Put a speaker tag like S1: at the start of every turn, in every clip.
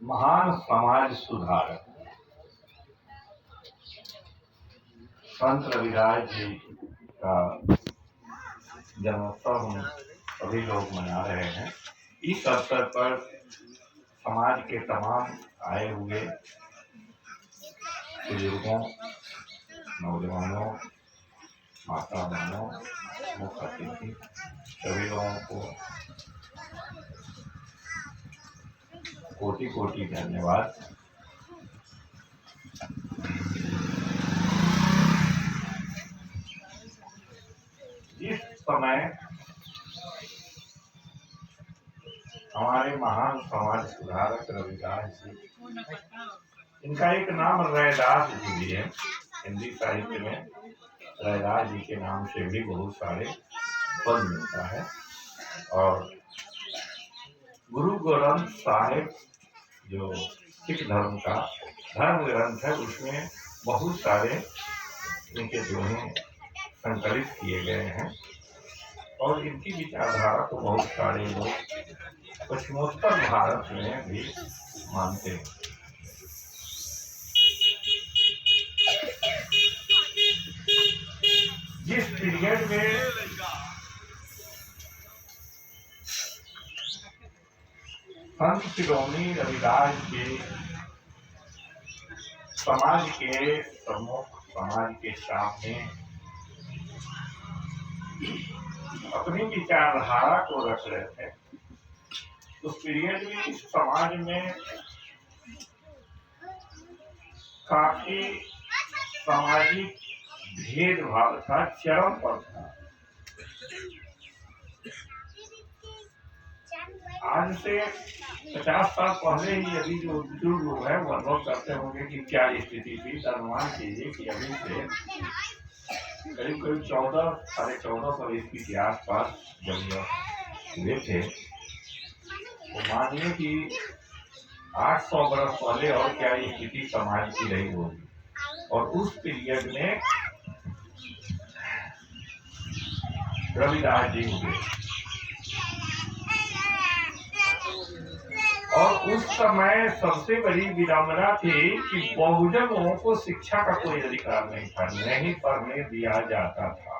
S1: महान समाज सुधारक संत रविदास जी का जन्मोत्सव हम सभी लोग मना रहे हैं। इस अवसर पर समाज के तमाम आए हुए बुजुर्गों, नौजवानों, माता बहनों, मुख्य अतिथि सभी लोगों को कोटि कोटि धन्यवाद। इस समय हमारे महान समाज सुधारक रविदास जी, इनका एक नाम रैदास जी भी है। हिंदी साहित्य में रैदास जी के नाम से भी बहुत सारे पद मिलता है। और गुरु ग्रंथ साहिब जो सिख धर्म का धर्म ग्रंथ है, उसमें बहुत सारे इनके दोहे संकलित किए गए हैं और इनकी विचारधारा को बहुत सारे लोग पश्चिमोत्तर भारत में भी मानते हैं। जिस पीरियड में संत शिरोमणि रविदास जी समाज के प्रमुख, समाज के सामने अपनी विचारधारा को रख रहे थे, उस पीरियड में इस समाज में काफी सामाजिक भेदभाव था, चरम पर था। आज से 50 साल पहले ही अभी जो बुजुर्ग लोग हैं वो अनुभव करते होंगे कि क्या स्थिति थी। अनुमान कीजिए कि अभी से करीब करीब 1400 ईस्वी के आसपास जब हुए थे, तो मानिए कि 800 बरस पहले और क्या स्थिति समाज की रही होगी। और उस पीरियड में रविदास जी हुए और उस समय सबसे बड़ी विडंबना थी कि बहुजन लोगों को शिक्षा का कोई अधिकार नहीं था, नहीं पढ़ने दिया जाता था।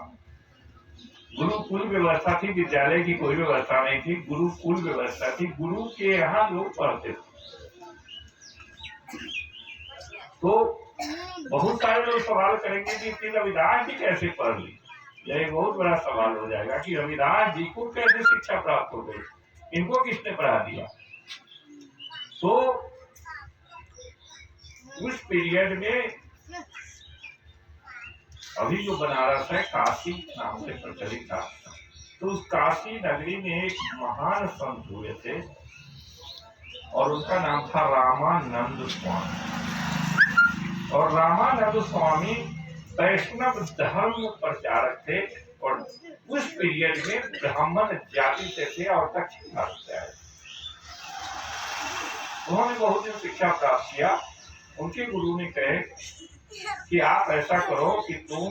S1: गुरुकुल व्यवस्था थी, विद्यालय की कोई व्यवस्था नहीं थी, गुरुकुल व्यवस्था थी, गुरु के यहाँ लोग पढ़ते थे। तो बहुत सारे लोग सवाल करेंगे कि रविदास जी कैसे पढ़ ली। यह एक बहुत बड़ा सवाल हो जाएगा कि रविदास जी को कैसे शिक्षा प्राप्त हो गई, इनको किसने पढ़ा दिया। तो उस पीरियड में अभी जो बनारस है, काशी नाम से प्रचलित था, तो उस काशी नगरी में एक महान संत हुए थे और उनका नाम था रामानंद स्वामी। और रामानंद स्वामी वैष्णव धर्म प्रचारक थे और उस पीरियड में ब्राह्मण जाति से थे और दक्षिण भारत से आए। उन्होंने बहुत दिन शिक्षा प्राप्त किया। उनके गुरु ने कहे कि आप ऐसा करो कि तुम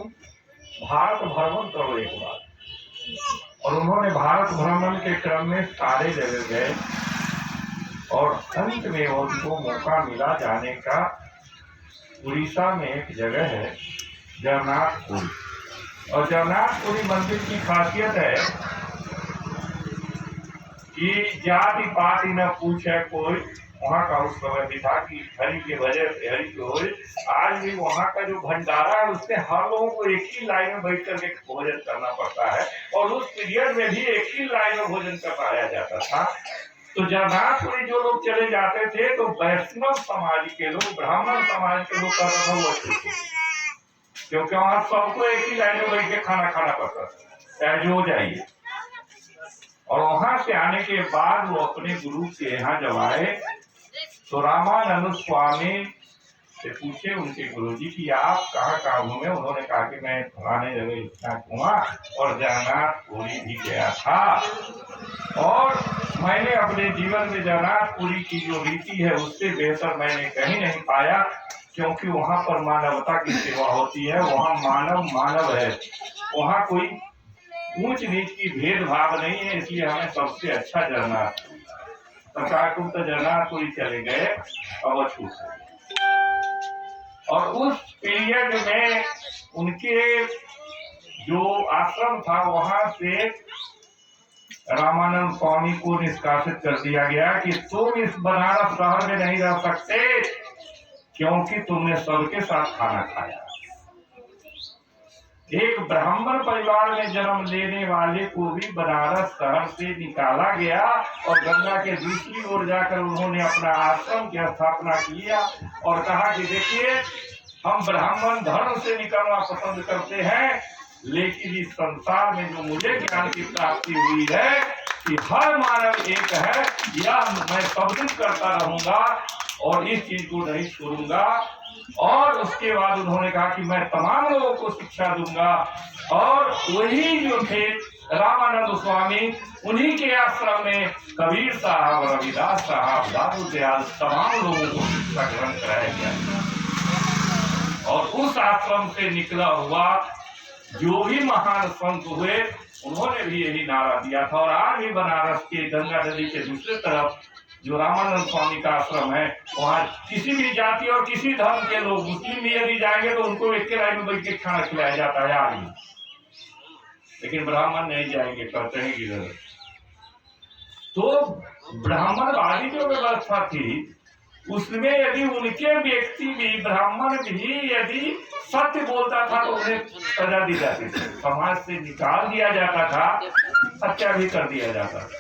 S1: भारत भ्रमण करो एक बार। और उन्होंने भारत भ्रमण के क्रम में सारे जगह गए और अंत में उनको मौका मिला जाने का। उड़ीसा में एक जगह है जगन्नाथपुरी, और जगन्नाथपुरी मंदिर की खासियत है कि जाति पाति न पूछे कोई। वहाँ का उस समय भी था कि हरि के भजन हरि के होए। आज भी वहाँ का जो भंडारा है उसमें हर लोगों को एक ही लाइन में बैठ करके भोजन करना पड़ता है और उस पीरियड में भी एक ही लाइन में भोजन कराया जाता था। तो जगन्नाथपुरी जो लोग चले जाते थे तो वैष्णव समाज के लोग, ब्राह्मण समाज के लोग का क्योंकि वहाँ सबको एक ही लाइन में बैठ के खाना खाना पड़ता था, चाहे जो जाइए। और वहां से आने के बाद वो अपने गुरु के यहाँ जब आए तो रामानंद स्वामी से पूछे उनके गुरुजी कि आप कहाँ घूमे। उन्होंने कहा कि मैं फलाने जगह इतना घूमा और जगन्नाथपुरी भी गया था और मैंने अपने जीवन में जगन्नाथपुरी की जो रीति है उससे बेहतर मैंने कहीं नहीं पाया, क्योंकि वहाँ पर मानवता की सेवा होती है, वहाँ मानव मानव है, वहाँ कोई ऊंच नीच की भेदभाव नहीं है। इसलिए हमें सबसे अच्छा जगन्नाथ। सरकार तुम तो जना कोई चले गए अवधूत से। और उस पीरियड में उनके जो आश्रम था वहां से रामानंद स्वामी को निष्कासित कर दिया गया कि तुम इस बनारस शहर में नहीं रह सकते क्योंकि तुमने सबके साथ खाना खाया। एक ब्राह्मण परिवार में जन्म लेने वाले को भी बनारस शहर से निकाला गया और गंगा के दूसरी ओर जाकर उन्होंने अपना आश्रम की स्थापना किया और कहा कि देखिए हम ब्राह्मण धर्म से निकलना पसंद करते हैं, लेकिन इस संसार में जो मुझे ज्ञान की प्राप्ति हुई है कि हर मानव एक है, यह मैं सब दिन करता रहूंगा और इस चीज को नहीं छोड़ूंगा। और उसके बाद उन्होंने कहा कि मैं तमाम लोगों को शिक्षा दूंगा और वही जो थे रामानंद स्वामी, उन्हीं के आश्रम में कबीर साहब, रविदास साहब, दादू दयाल तमाम लोगों को शिक्षा ग्रहण कराया गया। और उस आश्रम से निकला हुआ जो भी महान संत हुए उन्होंने भी यही नारा दिया था। और आज भी बनारस के गंगा नदी के दूसरे तरफ जो रामानंद स्वामी का आश्रम है, वहाँ किसी भी जाति और किसी धर्म के लोग, मुस्लिम भी यदि जाएंगे तो उनको एक के लाइन में बैठ के खाना खिलाया जाता है आज भी, लेकिन ब्राह्मण नहीं जाएंगे, कहते हैं कि तो ब्राह्मणवादी जो व्यवस्था थी उसमें यदि उनके व्यक्ति भी, ब्राह्मण भी यदि सत्य बोलता था तो उन्हें सजा दी जाती थी, समाज से निकाल दिया जाता था, हत्या भी कर दिया जाता था।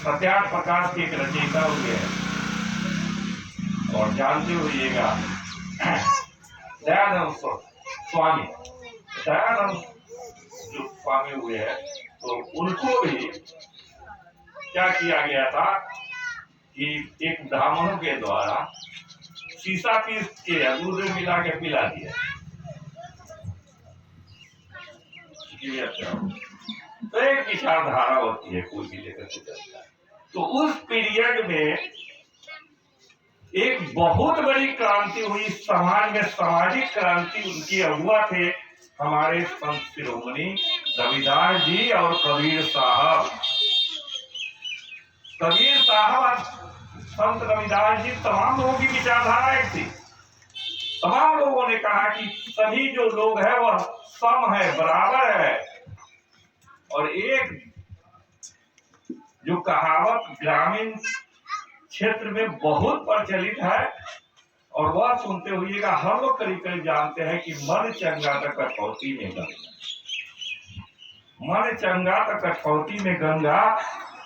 S1: सत्यार्थ प्रकाश के एक रचयिता हुए हैं और जानते होइएगा दयानंद स्वामी, दयानंद जो स्वामी हुए हैं तो उनको भी क्या किया गया था कि एक ब्राह्मणों के द्वारा शीशा पीस के दूध में मिला के पिला दिया। तो एक विचारधारा होती है, कोई भी लेकर के चलता है। तो उस पीरियड में एक बहुत बड़ी क्रांति हुई समाज में, सामाजिक क्रांति। उनकी अगुआ थे हमारे संत शिरोमणि रविदास जी और कबीर साहब। कबीर साहब, संत रविदास जी, तमाम लोगों की विचारधारा एक थी। तमाम लोगों ने कहा कि सभी जो लोग हैं वह सम है, बराबर है। और एक जो कहावत ग्रामीण क्षेत्र में बहुत प्रचलित है और वह सुनते हुएगा, हर लोग करीब करीब जानते हैं कि मन चंगा तो कठौती में गंगा, मन चंगा तो कठौती में गंगा।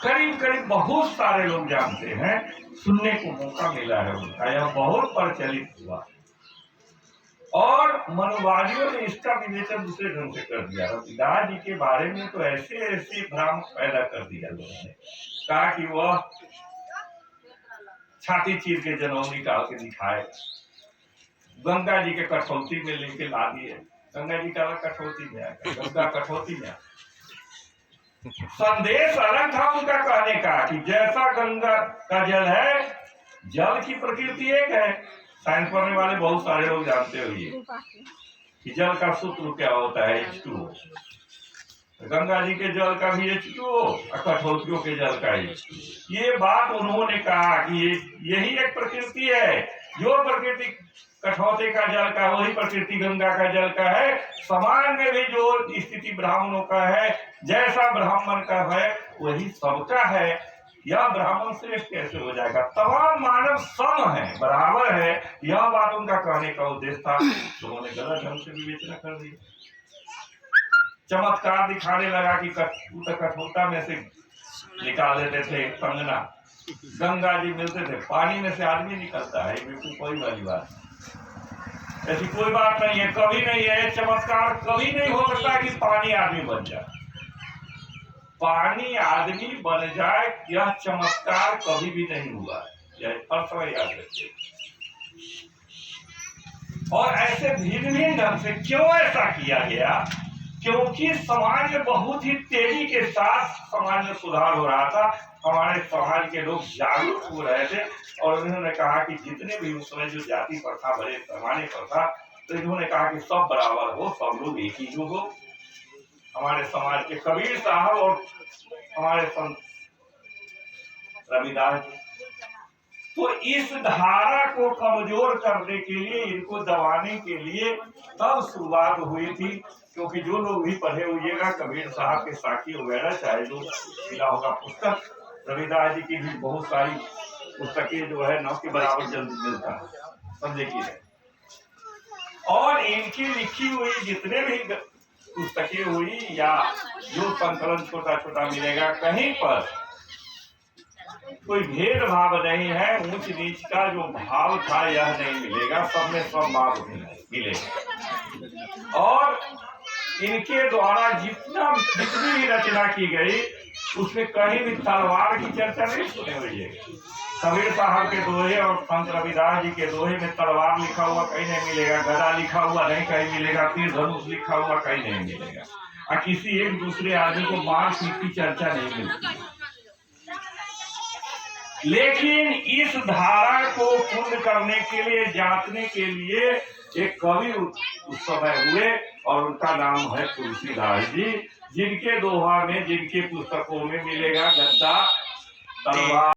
S1: करीब करीब बहुत सारे लोग जानते हैं, सुनने को मौका मिला है उनका, यह बहुत प्रचलित हुआ। और मनुवादियों ने इसका विवेचन दूसरे ढंग से कर दिया। रविदास जी के बारे में तो ऐसे ऐसे भ्रम पैदा कर दिया लोगों ने, कहा कि वह छाती चीर के जनौ निकाल के दिखाए, गंगा जी के कठौती में लेके ला दिए। गंगा जी का कठौती में आएगा, गंगा कठौती में। संदेश अलग था उनका कहने का कि जैसा गंगा का जल है, जल की प्रकृति एक है। साइंस पढ़ने वाले बहुत सारे लोग जानते होंगे कि जल का सूत्र क्या होता है, H2O। गंगा जी के जल का भी H2O और कठौतियों के जल का H2O। ये बात उन्होंने कहा कि यही एक प्रकृति है, जो प्रकृति कठौते का जल का वही प्रकृति गंगा का जल का है। समाज में भी जो स्थिति ब्राह्मणों का है, जैसा ब्राह्मण का है वही सबका है। यह ब्राह्मण श्रेष्ठ कैसे हो जाएगा, तमाम मानव सम है, बराबर है। यह बात उनका कहने का उद्देश्य था। उन्होंने गलत ढंग से विवेचना कर दी, चमत्कार दिखाने लगा कि कठोरता में से निकाल देते थे कंगना, गंगा जी मिलते थे, पानी में से आदमी निकलता है। बिल्कुल कोई वाली बात, ऐसी कोई बात नहीं है, कभी नहीं है। चमत्कार कभी नहीं हो सकता कि पानी आदमी बन जाए, पानी आदमी बन जाए, यह चमत्कार कभी भी नहीं हुआ। यह हर याद रखिए। और ऐसे भिन्न भिन्न ढंग से क्यों ऐसा किया गया, क्योंकि समाज में बहुत ही तेजी के साथ समाज में सुधार हो रहा था। हमारे समाज के लोग जागरूक हो रहे थे और उन्होंने कहा कि जितने भी उस समय जो जाति प्रथा बड़े पैमाने पर था, तो इन्होंने कहा कि सब बराबर हो, सब लोग एक ही जो हो। हमारे समाज के कबीर साहब और हमारे संत रविदास जी। तो इस धारा को कमजोर करने के लिए, इनको दबाने के लिए तब शुरुआत हुई थी। क्योंकि जो लोग भी पढ़े हुएगा कबीर साहब के साखी वगैरह, चाहे जो मिला होगा पुस्तक, रविदास जी की भी बहुत सारी पुस्तकें जो है न के बराबर जल्द मिलता है, सब देखिए। और इनकी लिखी हुई जितने भी पुस्तकें हुई या जो संकलन छोटा छोटा मिलेगा, कहीं पर कोई भेदभाव नहीं है, ऊंच नीच का जो भाव था यह नहीं मिलेगा, सब में सब भाव मिलेगा। और इनके द्वारा जितनी भी रचना की गई उसमें कहीं भी तलवार की चर्चा नहीं सुने हुई है। कबीर साहब के दोहे और संत रविदास जी के दोहे में तलवार लिखा हुआ कहीं नहीं मिलेगा, गदा लिखा हुआ नहीं कहीं मिलेगा, तीर धनुष लिखा हुआ कहीं नहीं मिलेगा, और किसी एक दूसरे आदमी को मार पीट की चर्चा नहीं मिलती। लेकिन इस धारा को पूर्ण करने के लिए, जांचने के लिए एक कवि उस समय हुए और उनका नाम है तुलसीदास जी, जिनके दोहा में, जिनके पुस्तकों में मिलेगा गद्दा, तलवार।